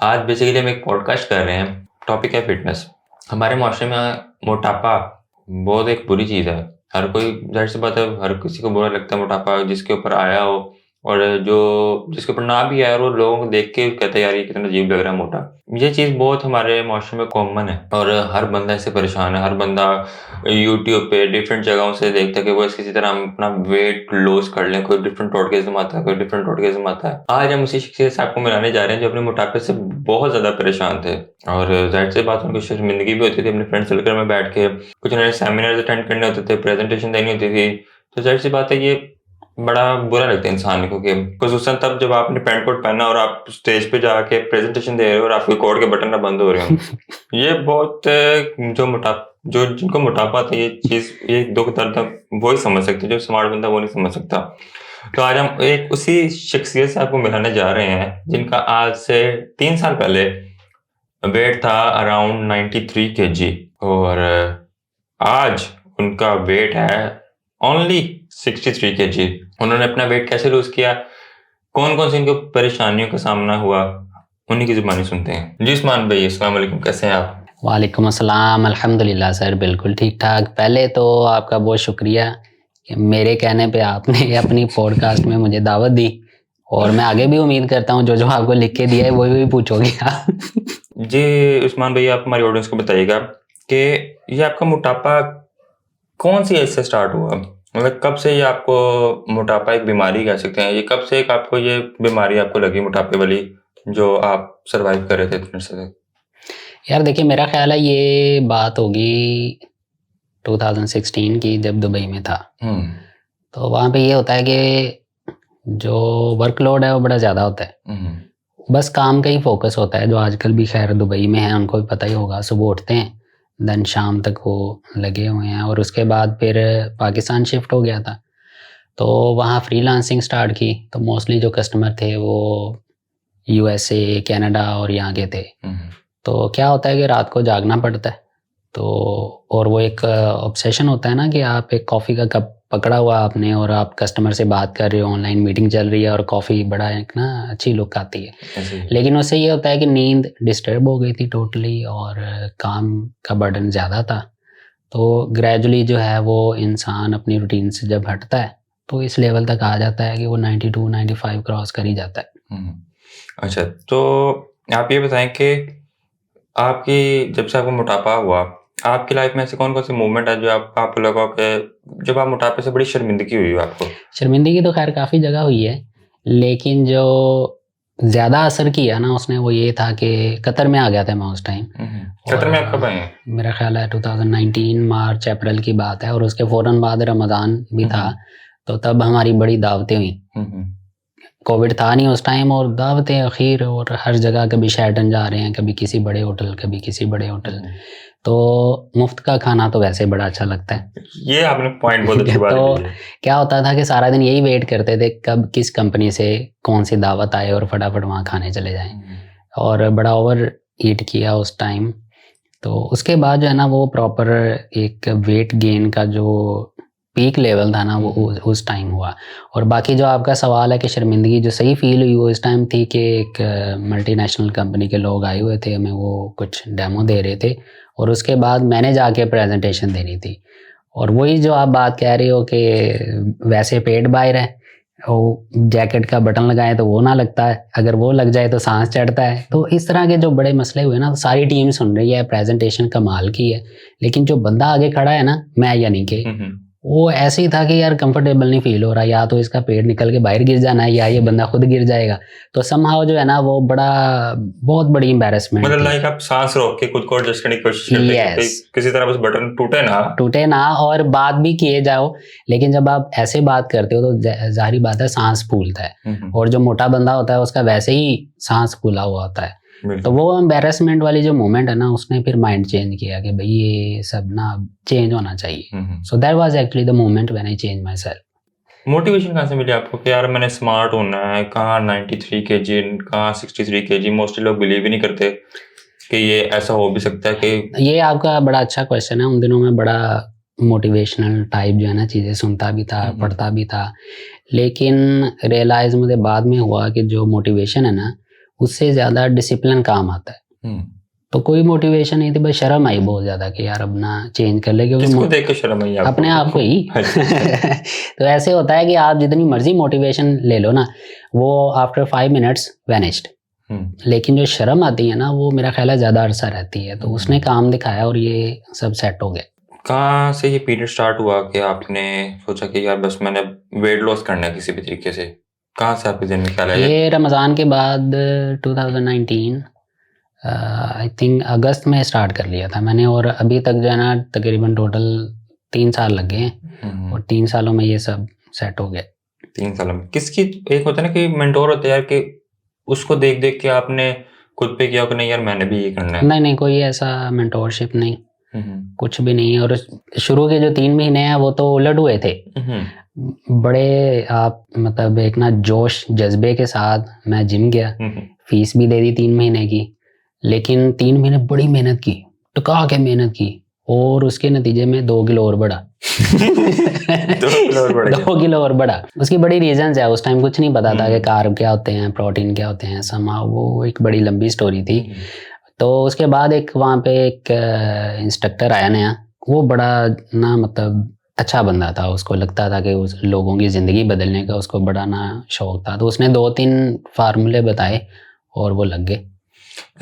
आज बेसिकली हम एक पॉडकास्ट कर रहे हैं। टॉपिक है फिटनेस। हमारे माशरे में मोटापा बहुत एक बुरी चीज़ है। हर कोई, जाहिर सी बात है, हर किसी को बुरा लगता है मोटापा, जिसके ऊपर आया हो और जो जिसके ऊपर ना भी आया हो, वो लोगों को देख के कहते हैं यार ये कितना अजीब लग रहा है मोटा। ये चीज़ बहुत हमारे माशरे में कॉमन है और हर बंदा इससे परेशान है। हर बंदा यूट्यूब पे डिफरेंट जगहों से देखता है कि वो किसी तरह हम अपना वेट लॉस कर लें। कोई डिफरेंट टॉटकेज़म आता है, कोई डिफरेंट टॉटकेज़म आता है। आज हम उसी शख्सियत से आपको मिलाने जा रहे हैं जो अपने मोटापे से बहुत ज़्यादा परेशान थे और ज़ाहिर सी बात उनको शर्मिंदगी भी होती थी अपने फ्रेंड सर्कल में बैठ के। कुछ उन्हें सेमिनार्स अटेंड करने होते थे, प्रेजेंटेशन देनी होती थी। तो ज़ाहिर सी बात है ये बड़ा बुरा लगता है इंसान को कि खुसूसन तब जब आपने पैंट कोट पहना और आप स्टेज पे जाके प्रेजेंटेशन दे रहे हो और आपके कोट के बटन ना बंद हो रहे हो। ये बहुत जो जिनको मोटापा था, ये चीज़, ये दुख दर्द वो ही समझ सकते, जो स्मार्ट बंदा वो नहीं समझ सकता। तो आज हम एक उसी शख्सियत से आपको मिलाने जा रहे हैं जिनका आज से 3 साल पहले वेट था अराउंड 93 kg और आज उनका वेट है ओनली 63 kg। उन्होंने अपना वेट कैसे लूज किया, कौन कौन सी इनको परेशानियों का सामना हुआ, उन्हीं की जुबानी सुनते हैं। जी उस्मान भाई, अस्सलाम वालेकुम, कैसे हैं आप? वालेकुम अस्सलाम, अल्हम्दुलिल्लाह सर, बिल्कुल ठीक ठाक। पहले तो आपका बहुत शुक्रिया कि मेरे कहने पे आपने अपनी पॉडकास्ट में मुझे दावत दी और मैं आगे भी उम्मीद करता हूँ जो आपको लिख के दिया है वही पूछोगे आप। जी उस्मान भाई, आप हमारी ऑडियंस को बताइएगा कि ये आपका मोटापा कौन सी एज से स्टार्ट हुआ? मतलब कब से ये आपको मोटापा एक बीमारी कह सकते हैं, ये कब से आपको ये बीमारी आपको लगी मोटापे वाली, जो आप सर्वाइव कर रहे थे इतने से? यार देखिए, मेरा ख्याल है ये बात होगी 2016 की, जब दुबई में था। तो वहाँ पे ये होता है कि जो वर्कलोड है वो बड़ा ज़्यादा होता है। बस काम का ही फोकस होता है, जो आजकल भी खैर दुबई में है उनको भी पता ही होगा। सुबह उठते हैं, देन शाम तक वो लगे हुए हैं और उसके बाद फिर पाकिस्तान शिफ्ट हो गया था। तो वहाँ फ्रीलांसिंग स्टार्ट की। तो मोस्टली जो कस्टमर थे वो यूएसए, कनाडा और यहाँ के थे। तो क्या होता है कि रात को जागना पड़ता है। तो और वो एक ऑब्सेशन होता है ना कि आप एक कॉफ़ी का कप पकड़ा हुआ आपने और आप कस्टमर से बात कर रहे हो, ऑनलाइन मीटिंग चल रही है और कॉफ़ी बड़ा एक ना अच्छी लुक आती है। लेकिन उससे ये होता है कि नींद डिस्टर्ब हो गई थी टोटली और काम का बर्डन ज़्यादा था। तो ग्रेजुअली जो है वो इंसान अपनी रूटीन से जब हटता है तो इस लेवल तक आ जाता है कि वो 92-95 क्रॉस कर ही जाता है। अच्छा, तो आप ये बताएं कि आपकी जब से आपको मोटापा हुआ, आपकी लाइफ में ऐसे कौन कौन से मूवमेंट है जो आपको लगा कि जब आप मोटापे से बड़ी शर्मिंदगी हुई आपको? शर्मिंदगी तो खैर काफ़ी जगह हुई है, लेकिन जो ज़्यादा असर किया ना उसने वो ये था कि कतर में आ गया था मैं उस टाइम। कतर में आप कब आए हैं? मेरा ख्याल है 2019 मार्च अप्रैल की बात है और उसके फ़ौरन बाद रमज़ान भी था। तो तब हमारी बड़ी दावतें हुई। कोविड था नहीं उस टाइम और दावतें आखिर और हर जगह, कभी शेरटन जा रहे हैं, कभी किसी बड़े होटल, कभी किसी बड़े होटल। तो मुफ्त का खाना तो वैसे बड़ा अच्छा लगता है। ये आपने पॉइंट बहुत अच्छी बात तो की है। क्या होता था कि सारा दिन यही वेट करते थे कब किस कंपनी से कौन सी दावत आए और फटाफट वहाँ खाने चले जाएं। और बड़ा ओवर ईट किया उस टाइम। तो उसके बाद जो है ना वो प्रॉपर एक वेट गेन का जो पीक लेवल था ना वो उस टाइम हुआ। और बाकी जो आपका सवाल है कि शर्मिंदगी जो सही फील हुई वो इस टाइम थी कि एक मल्टीनेशनल कंपनी के लोग आए हुए थे, हमें वो कुछ डेमो दे रहे थे और उसके बाद मैंने जाके प्रेजेंटेशन देनी थी। और वही जो आप बात कह रहे हो कि वैसे पेट बाहर है, वो जैकेट का बटन लगाएं तो वो ना लगता है, अगर वो लग जाए तो सांस चढ़ता है। तो इस तरह के जो बड़े मसले हुए ना, तो सारी टीम सुन रही है, प्रेजेंटेशन कमाल की है, लेकिन जो बंदा आगे खड़ा है ना, मैं यानी कि वो ऐसे ही था कि यार कंफर्टेबल नहीं फील हो रहा, या तो इसका पेट निकल के बाहर गिर जाना है या ये बंदा खुद गिर जाएगा। तो समहाउ जो है ना वो बहुत बड़ी एम्बैरेसमेंट, मतलब लाइक आप सांस रोक के खुद को एडजस्ट करने की कोशिश करते हैं कि किसी तरह बस बटन टूटे ना और बात भी किए जाओ। लेकिन जब आप ऐसे बात करते हो तो जाहिर बात है सांस फूलता है और जो मोटा बंदा होता है उसका वैसे ही सांस फूला हुआ होता है। तो वो एम्बैरेसमेंट वाली जो मोमेंट है ना उसने फिर माइंड चेंज किया कि भाई ये सब ना चेंज होना चाहिए। So that was actually the moment when I change my self. Motivation कहाँ से मिली आपको कि यार मैंने स्मार्ट होना है? कहाँ 93 kg, कहाँ 63 kg? मोस्टली लोग बिलीव ही नहीं करते कि ये ऐसा हो भी सकता है कि ये आपका बड़ा अच्छा क्वेश्चन है। उन दिनों में बड़ा मोटिवेशनल टाइप जो है ना चीज़ें सुनता भी था, पढ़ता भी था, लेकिन रियलाइज़ मुझे बाद में हुआ कि जो मोटिवेशन है ना उससे ज़्यादा डिसिप्लिन काम आता है। तो कोई मोटिवेशन नहीं थी, बस शर्म आई बहुत ज़्यादा कि यार अब ना चेंज कर ले, क्योंकि किसको देख के शर्म आई आपको? अपने आप को ही। तो ऐसे होता है कि आप जितनी मर्जी मोटिवेशन ले लो ना, वो आफ्टर 5 मिनट्स वैनिश्ड, लेकिन जो शर्म आती है ना वो मेरा ख्याल है ज़्यादा अरसा रहती है। तो उसने काम दिखाया और ये सब सेट हो गया। कहाँ से ये पीरियड स्टार्ट हुआ कि आपने सोचा कि यार बस मैंने वेट लॉस करना है किसी भी तरीके से? कहाँ से आपके ज़हन में ख्याल आया? ये रमज़ान के बाद 2019 आई थिंक अगस्त में स्टार्ट कर लिया था मैंने, और अभी तक जो है ना तकरीबन टोटल 3 साल लग गए हैं, और 3 सालों में ये सब सेट हो गया। 3 सालों में किसकी, एक होता है ना कि मेंटोर होता है यार, कि उसको देख देख के आपने खुद पे किया कि नहीं यार मैंने भी ये करना है? नहीं, कोई ऐसा मेंटोरशिप नहीं, कुछ भी नहीं। और शुरू के जो 3 महीने हैं वो तो उलट हुए थे, बड़े आप मतलब एक ना जोश जज्बे के साथ मैं जिम गया, फीस भी दे दी 3 महीने की, लेकिन 3 महीने बड़ी मेहनत की, टुका के मेहनत की, और उसके नतीजे में 2 किलो और बढ़ा। 2 किलो और बढ़ा। उसकी बड़ी रीजंस है, उस टाइम कुछ नहीं पता था कि कार्ब क्या होते हैं, प्रोटीन क्या होते हैं, समा वो एक बड़ी लंबी स्टोरी थी। तो उसके बाद एक वहाँ पे एक इंस्ट्रक्टर आया नया, वो बड़ा ना मतलब अच्छा बंदा था, उसको लगता था कि उस लोगों की ज़िंदगी बदलने का उसको बड़ा ना शौक था। तो उसने 2-3 फार्मूले बताए और वो लग गए।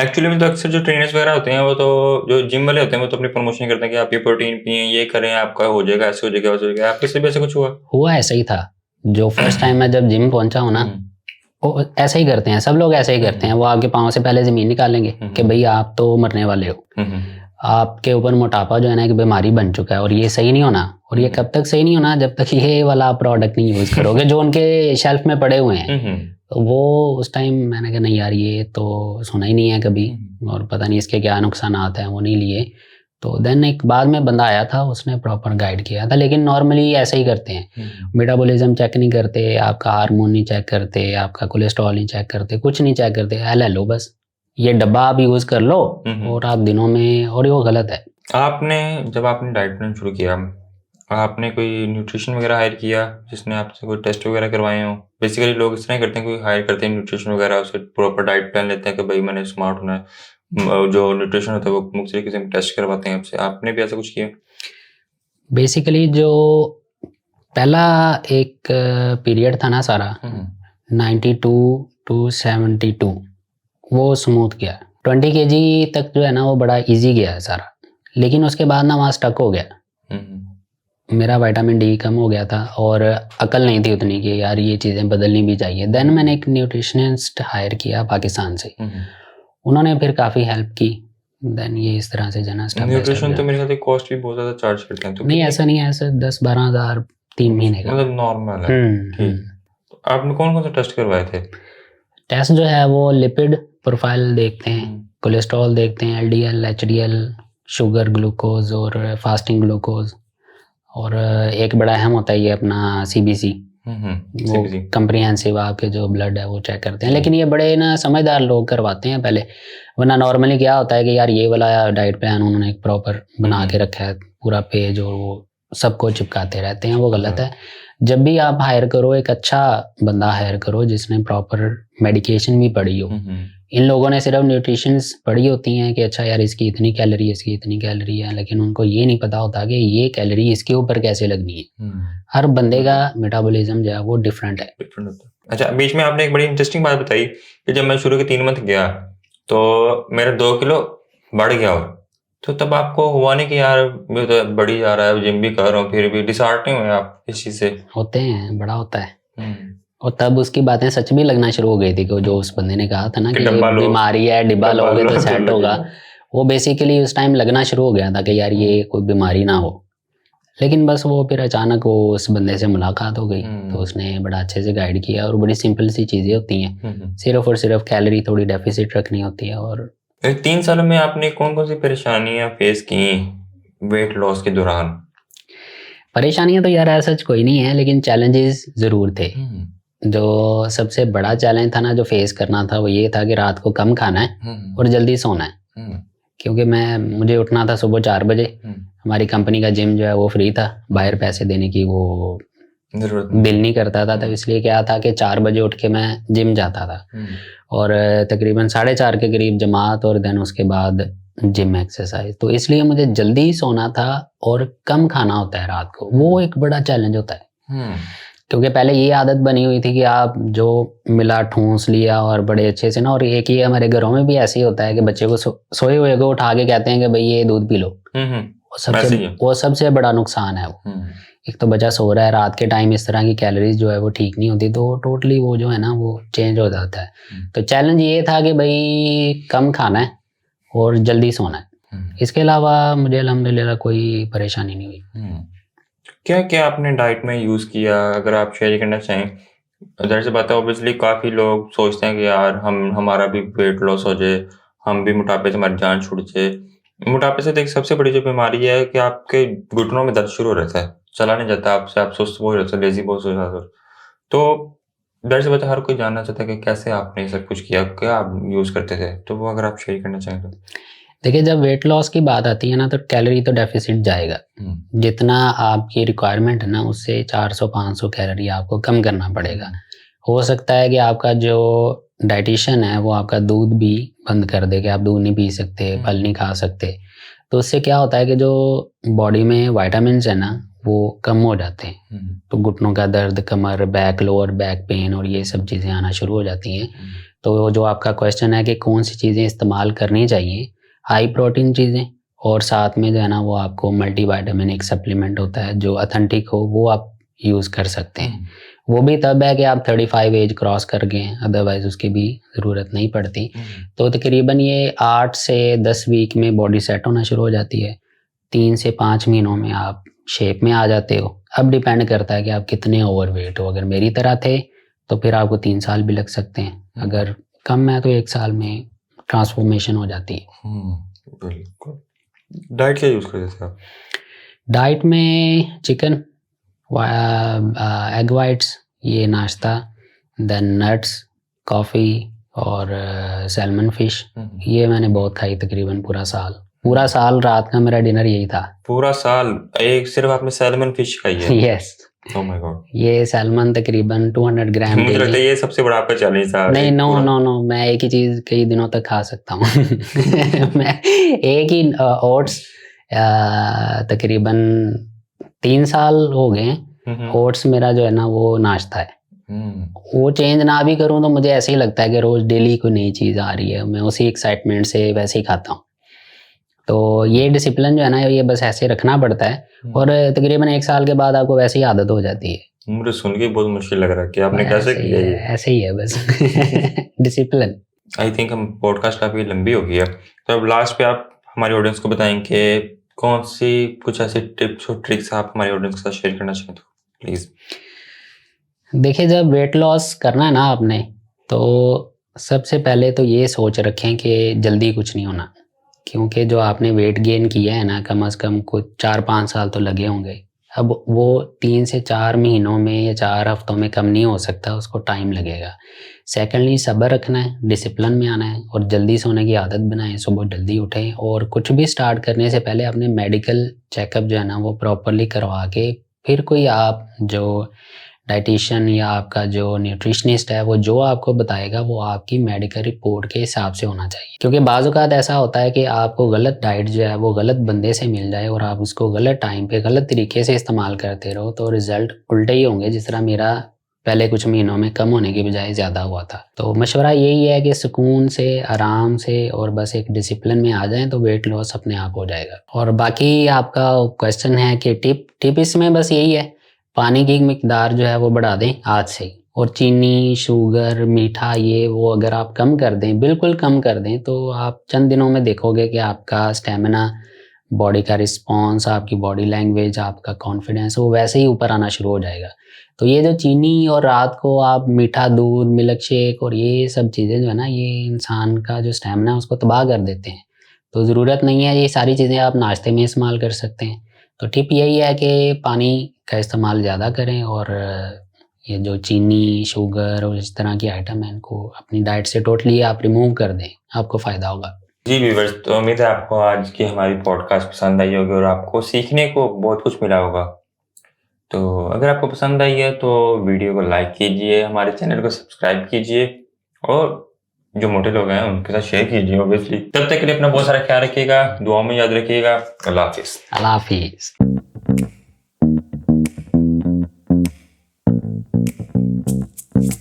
एक्चुअली में तो अक्सर जो ट्रेनर्स वगैरह होते हैं वो तो जो जिम वाले होते हैं वो तो अपनी प्रमोशन करते हैं कि आप ये प्रोटीन पिए, ये करें, आपका हो जाएगा, ऐसे हो जाएगा, वैसे हो जाएगा। आपके साथ भी ऐसा कुछ हुआ? ऐसा ही था। जो फर्स्ट टाइम मैं जब जिम पहुंचा हूँ ना, वो ऐसा ही करते हैं, सब लोग ऐसे ही करते हैं। वो आपके पाँव से पहले ज़मीन निकालेंगे कि भाई आप तो मरने वाले हो, आपके ऊपर मोटापा जो है ना एक बीमारी बन चुका है और ये सही नहीं होना। और ये कब तक सही नहीं होना? जब तक ये वाला प्रोडक्ट नहीं यूज़ करोगे जो उनके शेल्फ में पड़े हुए हैं। तो वो उस टाइम मैंने कहा नहीं यार ये तो सुना ही नहीं है कभी, और पता नहीं इसके क्या नुकसानात हैं, वो नहीं लिए। तो देन एक बाद में बंदा आया था, उसने प्रॉपर गाइड किया था। लेकिन नॉर्मली ऐसे ही करते हैं, मेटाबॉलिज्म चेक नहीं करते, आपका हार्मोन नहीं चेक करते, आपका कोलेस्ट्रॉल नहीं चेक करते, कुछ नहीं चेक करते, ले लो बस ये डब्बा आप यूज़ कर लो और आप दिनों में, और ये वो गलत है। आपने जब आपने डाइट प्लान शुरू किया, आपने कोई न्यूट्रिशन वगैरह हायर किया जिसने आपसे कोई टेस्ट वगैरह करवाए हों? बेसिकली लोग इस तरह करते हैं, कोई हायर करते हैं न्यूट्रिशन वगैरह, उससे प्रॉपर डाइट प्लान लेते हैं कि भाई मैंने स्मार्ट होना है, जो न्यूट्रिशन होता है वो मुख्य तरीके से टेस्ट करवाते हैं आपसे। आपने भी ऐसा कुछ किया? बेसिकली जो पहला एक पीरियड था ना सारा 92 to 72 वो स्मूथ गया। 20 kg तक जो है ना वो बड़ा इजी गया है सारा, लेकिन उसके बाद ना वहाँ स्टक हो गया। मेरा विटामिन डी कम हो गया था और अकल नहीं थी उतनी कि यार ये चीज़ें बदलनी भी चाहिए। देन मैंने एक न्यूट्रिशनिस्ट हायर किया पाकिस्तान से, उन्होंने फिर काफ़ी हेल्प की। देन ये इस तरह से जना स्टेप बाय स्टेप। न्यूट्रिशन तो मेरे ख्याल से कॉस्ट भी बहुत ज़्यादा चार्ज करते हैं। तो नहीं ऐसा नहीं है, ऐसा 10-12 हज़ार 3 महीने का, मतलब नॉर्मल है। ठीक। आपने कौन कौन सा टेस्ट करवाए थे? टेस्ट जो है वो लिपिड प्रोफाइल देखते हैं, कोलेस्ट्रॉल देखते हैं, LDL HDL, शुगर, ग्लूकोज और फास्टिंग ग्लूकोज, और एक बड़ा अहम होता है ये अपना CBC, वो कंप्रिहेंसिव आपके जो ब्लड है वो चेक करते हैं। लेकिन ये बड़े ना समझदार लोग करवाते हैं पहले, वरना नॉर्मली क्या होता है कि यार ये वाला डाइट प्लान उन्होंने एक प्रॉपर बना के रखा है पूरा पेज, और वो सबको चिपकाते रहते हैं, वो गलत है। जब भी आप हायर करो एक अच्छा बंदा हायर करो जिसने प्रॉपर मेडिकेशन भी पढ़ी हो। इन लोगों ने सिर्फ न्यूट्रिशंस पढ़ी होती हैं कि अच्छा यार इसकी इतनी कैलोरी, इसकी इतनी कैलोरी है, लेकिन उनको ये नहीं पता होता कि ये कैलोरी इसके ऊपर कैसे लगनी है। हर बंदे का मेटाबॉलिज्म जो है वो डिफरेंट है। अच्छा, बीच में आपने एक बड़ी इंटरेस्टिंग बात बताई कि जब मैं शुरू के 3 मंथ गया तो मेरा 2 किलो बढ़ गया, और तो तब आपको हुआ नहीं कि यार मैं तो बढ़ी जा रहा है, जिम भी कर रहा हूँ, फिर भी डिसहार्ट नहीं हुए आप इस चीज़ से? होते हैं, बड़ा होता है। और तब उसकी बातें सच भी लगना शुरू हो गई थी कि जो उस बंदे ने कहा था ना कि बीमारी है, डिब्बा लोगे तो सेट होगा, वो बेसिकली उस टाइम लगना शुरू हो गया था कि यार ये कोई बीमारी ना हो। लेकिन बस वो फिर अचानक वो उस बंदे से मुलाकात हो गई, तो उसने बड़ा अच्छे से गाइड किया, और बड़ी सिंपल सी चीज़ें होती हैं, सिर्फ और सिर्फ कैलोरी थोड़ी डेफिसिट रखनी होती है। और 3 सालों में आपने कौन कौन सी परेशानियां फेस की वेट लॉस के दौरान? परेशानियां तो यार ऐसा कोई नहीं है, लेकिन चैलेंजेस ज़रूर थे। जो सबसे बड़ा चैलेंज था ना जो फेस करना था वो ये था कि रात को कम खाना है और जल्दी सोना है। क्योंकि मुझे उठना था सुबह 4 बजे, हमारी कंपनी का जिम जो है वो फ्री था, बाहर पैसे देने की वो दिल नहीं करता था। तब इसलिए क्या था कि 4 बजे उठ के मैं जिम जाता था और तकरीबन 4:30 के करीब जमात और देन उसके बाद जिम एक्सरसाइज। तो इसलिए मुझे जल्दी सोना था और कम खाना होता है रात को, वो एक बड़ा चैलेंज होता है। क्योंकि पहले ये आदत बनी हुई थी कि आप जो मिला ठूंस लिया और बड़े अच्छे से ना, और एक ही हमारे घरों में भी ऐसे ही होता है कि बच्चे को सोए हुए को उठा के कहते हैं कि भाई ये दूध पी लो। वो सबसे बड़ा नुकसान है वो। एक तो बच्चा सो रहा है रात के टाइम, इस तरह की कैलोरीज जो है वो ठीक नहीं होती, तो टोटली वो जो है ना वो चेंज हो जाता है। तो चैलेंज ये था कि भाई कम खाना है और जल्दी सोना है। इसके अलावा मुझे अल्हम्दुलिल्लाह कोई परेशानी नहीं हुई। क्या क्या आपने डाइट में यूज़ किया, अगर आप शेयर करना चाहें? ज़ाहिर सी बात है, ऑब्वियसली काफ़ी लोग सोचते हैं कि यार हमारा भी वेट लॉस हो जाए, हम भी मोटापे से हमारी जान छूट जाए। मोटापे से देख सबसे बड़ी जो बीमारी है कि आपके घुटनों में दर्द शुरू हो रहता है, चला नहीं जाता आपसे, आप सुस्त बहुत रहते हो, लेज़ी बहुत हो जाते हो। तो ज़ाहिर सी बात है हर कोई जानना चाहता है कि कैसे आपने सब कुछ किया, क्या आप यूज़ करते थे? तो वो अगर आप शेयर करना चाहें तो। देखिए, जब वेट लॉस की बात आती है ना तो कैलोरी तो डेफिसिट जाएगा। जितना आपकी रिक्वायरमेंट है ना उससे 400-500 कैलोरी आपको कम करना पड़ेगा। हो सकता है कि आपका जो डाइटिशियन है वो आपका दूध भी बंद कर दे कि आप दूध नहीं पी सकते, फल नहीं खा सकते। तो उससे क्या होता है कि जो बॉडी में विटामिन्स है ना वो कम हो जाते हैं। तो घुटनों का दर्द, कमर, बैक, लोअर बैक पेन और ये सब चीज़ें आना शुरू हो जाती हैं। तो जो आपका क्वेश्चन है कि कौन सी चीज़ें इस्तेमाल करनी चाहिए, हाई प्रोटीन चीज़ें, और साथ में जो है ना वो आपको मल्टीविटामिन एक सप्लीमेंट होता है जो ऑथेंटिक हो, वो आप यूज़ कर सकते हैं। वो भी तब है कि आप 35 एज क्रॉस कर गए हैं, अदरवाइज उसकी भी ज़रूरत नहीं पड़ती। तो तकरीबन ये 8 से 10 वीक में बॉडी सेट होना शुरू हो जाती है। 3 से 5 महीनों में आप शेप में आ जाते हो। अब डिपेंड करता है कि आप कितने ओवरवेट हो। अगर मेरी तरह थे तो फिर आपको 3 साल भी लग सकते हैं, अगर कम है तो 1 साल में ट्रांसफॉर्मेशन हो जाती है। बिल्कुल। डाइट क्या यूज़ करते थे आप? डाइट में चिकन, एग वाइट्स, ये नाश्ता, देन नट्स, कॉफ़ी और सैल्मन फिश, ये मैंने बहुत खाई तकरीबन पूरा साल रात का मेरा डिनर यही था। पूरा साल एक सिर्फ आपने सैल्मन फिश खाई है? यस। Oh my God. ये सैल्मन तकरीबन 200 ग्राम मुझे लगता है ये सबसे बड़ा आपका चैलेंज था। नहीं, नो, मैं एक ही चीज़ कई दिनों तक खा सकता हूँ। मैं एक ही ओट्स तकरीबन 3 साल हो गए हैं। ओट्स मेरा जो है ना वो नाश्ता है। वो चेंज ना भी करूँ तो मुझे ऐसे ही लगता है कि रोज़ डेली कोई नई चीज़ आ रही है, मैं उसी एक्साइटमेंट से वैसे ही खाता हूँ। तो ये डिसिप्लिन जो है ना ये बस ऐसे रखना पड़ता है और तकरीबन 1 साल के बाद आपको वैसे ही आदत हो जाती है। मुझे सुन के बहुत मुश्किल लग रहा है कि आपने कैसे किया ये? ऐसे ही है बस। डिसिप्लिन। आई थिंक हम पॉडकास्ट काफ़ी लंबी हो गई है, तो अब लास्ट पे आप हमारी ऑडियंस को बताएंगे कौन सी कुछ ऐसी टिप्स और ट्रिक्स आप हमारी ऑडियंस के साथ शेयर करना चाहें तो प्लीज़। देखिए, जब वेट लॉस करना है ना आपने तो सबसे पहले तो ये सोच रखें कि जल्दी कुछ नहीं होना, क्योंकि जो आपने वेट गेन किया है ना कम से कम कुछ 4-5 साल तो लगे होंगे। अब वो 3 से 4 महीनों में या 4 हफ्तों में कम नहीं हो सकता, उसको टाइम लगेगा। सेकेंडली सब्र रखना है, डिसिप्लिन में आना है और जल्दी सोने की आदत बनाएं, सुबह जल्दी उठें और कुछ भी स्टार्ट करने से पहले अपने मेडिकल चेकअप जो है ना वो प्रॉपरली करवा के फिर कोई आप जो डाइटिशियन या आपका जो न्यूट्रिशनिस्ट है वो जो आपको बताएगा वो आपकी मेडिकल रिपोर्ट के हिसाब से होना चाहिए। क्योंकि बाज़ औक़ात ऐसा होता है कि आपको गलत डाइट जो है वो गलत बंदे से मिल जाए और आप उसको गलत टाइम पे गलत तरीके से इस्तेमाल करते रहो तो रिज़ल्ट उल्टे ही होंगे, जिस तरह मेरा पहले कुछ महीनों में कम होने की बजाय ज़्यादा हुआ था। तो मशवरा यही है कि सुकून से, आराम से और बस एक डिसिप्लिन में आ जाएँ तो वेट लॉस अपने आप हो जाएगा। और बाकी आपका क्वेश्चन है कि टिप इसमें बस यही है, पानी की मिकदार जो है वो बढ़ा दें आज से, और चीनी, शुगर, मीठा ये वो अगर आप कम कर दें, बिल्कुल कम कर दें, तो आप चंद दिनों में देखोगे कि आपका स्टेमिना, बॉडी का रिस्पॉन्स, आपकी बॉडी लैंग्वेज, आपका कॉन्फिडेंस वो वैसे ही ऊपर आना शुरू हो जाएगा। तो ये जो चीनी और रात को आप मीठा दूध, मिल्क शेक और ये सब चीज़ें जो है ना ये इंसान का जो स्टेमिना है उसको तबाह कर देते हैं। तो ज़रूरत नहीं है, ये सारी चीज़ें आप नाश्ते में इस्तेमाल कर सकते हैं। तो टिप यही है कि पानी का इस्तेमाल ज़्यादा करें और ये जो चीनी, शुगर और इस तरह की आइटम है इनको अपनी डाइट से टोटली आप रिमूव कर दें, आपको फ़ायदा होगा। जी व्यूअर्स, तो उम्मीद है आपको आज की हमारी पॉडकास्ट पसंद आई होगी और आपको सीखने को बहुत कुछ मिला होगा। तो अगर आपको पसंद आई है तो वीडियो को लाइक कीजिए, हमारे चैनल को सब्सक्राइब कीजिए और जो मोटे लोग हैं उनके साथ शेयर कीजिए ऑब्वियसली। तब तक के लिए अपना बहुत सारा ख्याल रखिएगा, दुआओं में याद रखिएगा। अल्लाह हाफिज। अल्लाह हाफिज।